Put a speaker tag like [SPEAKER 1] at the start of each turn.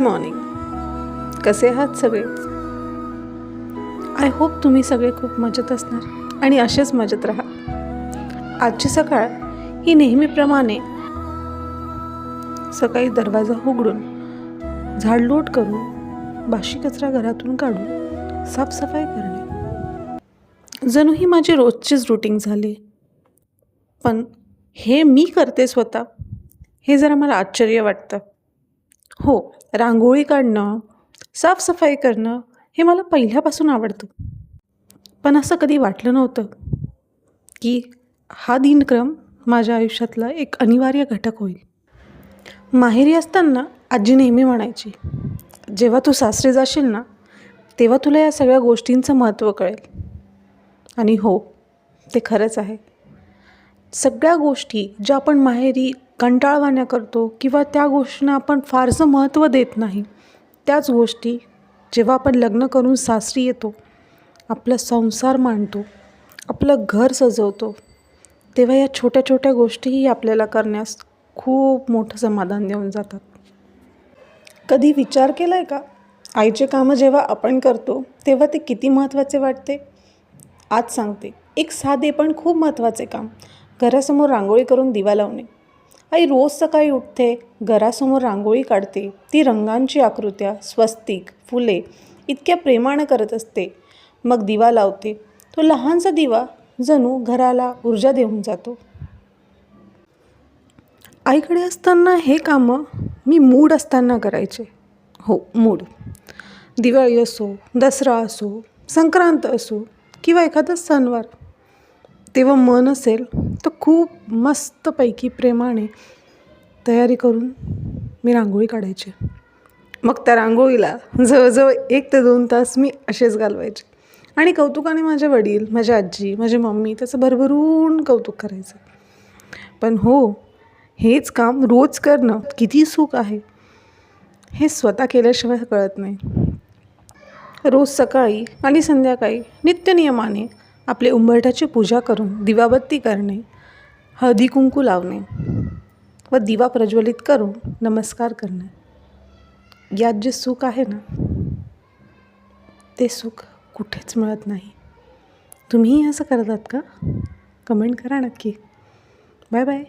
[SPEAKER 1] Morning. कसे आहात सगळे? आय होप तुम्ही सगळे खूप मजेत असणार आणि असेच मजेत राहा. आजची सकाळ ही नेहमीप्रमाणे सकाळी दरवाजा उघडून, झाडलोट करून, बाशी कचरा घरातून काढून साफसफाई करणे जणू ही माझी रोजचीच रूटीन झाली. पण हे मी करते स्वतः, हे जरा मला आश्चर्य वाटतं. हो, रांगोळी काढणं, साफसफाई करणं हे मला पहिल्यापासून आवडतं. पण असं कधी वाटलं नव्हतं की हा दिनक्रम माझ्या आयुष्यातला एक अनिवार्य घटक होईल. माहेरी असताना आजी नेहमी म्हणायची, जेव्हा तू सासरी जाशील ना, तेव्हा तुला या सगळ्या गोष्टींचं महत्त्व कळेल. आणि हो, ते खरंच आहे. सगळ्या गोष्टी ज्या आपण माहेरी कंटाळवाण्या करतो किंवा त्या गोष्टींना आपण फारसं महत्त्व देत नाही, त्याच गोष्टी जेव्हा आपण लग्न करून सासरी येतो, आपला संसार मांडतो, आपलं घर सजवतो, तेव्हा या छोट्या छोट्या गोष्टीही आपल्याला करण्यास खूप मोठं समाधान देऊन जातात. कधी विचार केला आहे का, आईचे कामं जेव्हा आपण करतो तेव्हा ते किती महत्त्वाचे वाटते? आज सांगते एक साधे पण खूप महत्त्वाचे काम, घरासमोर रांगोळी करून दिवा लावणे. आई रोज सकाळी उठते, घरासमोर रांगोळी काढते, ती रंगांची आकृत्या, स्वस्तिक, फुले इतक्या प्रेमानं करत असते. मग दिवा लावते. तो लहानसा दिवा जणू घराला ऊर्जा देऊन जातो. आईकडे असताना हे कामं मी मूड असताना करायचे. हो, मूड. दिवाळी असो, दसरा असो, संक्रांत असो किंवा एखादा सणवार, तेव्हा मन असेल तर खूप मस्तपैकी प्रेमाने तयारी करून मी रांगोळी काढायचे. मग त्या रांगोळीला जवळजवळ 1 ते 2 तास मी असेच घालवायचे. आणि कौतुकाने माझे वडील, माझी आजी, माझी मम्मी त्याचं भरभरून कौतुक करायचं. पण हो, हेच काम रोज करणं किती सुख आहे हे स्वतः केल्याशिवाय कळत नाही. रोज सकाळी आणि संध्याकाळी नित्यनियमाने आपले उंबरठ्याची पूजा करून दिवाबत्ती करणे, हळदी कुंकू लावणे व दिवा प्रज्वलित करून नमस्कार करणे, यात जे सुख आहे ना, ते सुख कुठेच मिळत नाही. तुम्हीही असं करतात का? कमेंट करा नक्की. Bye bye.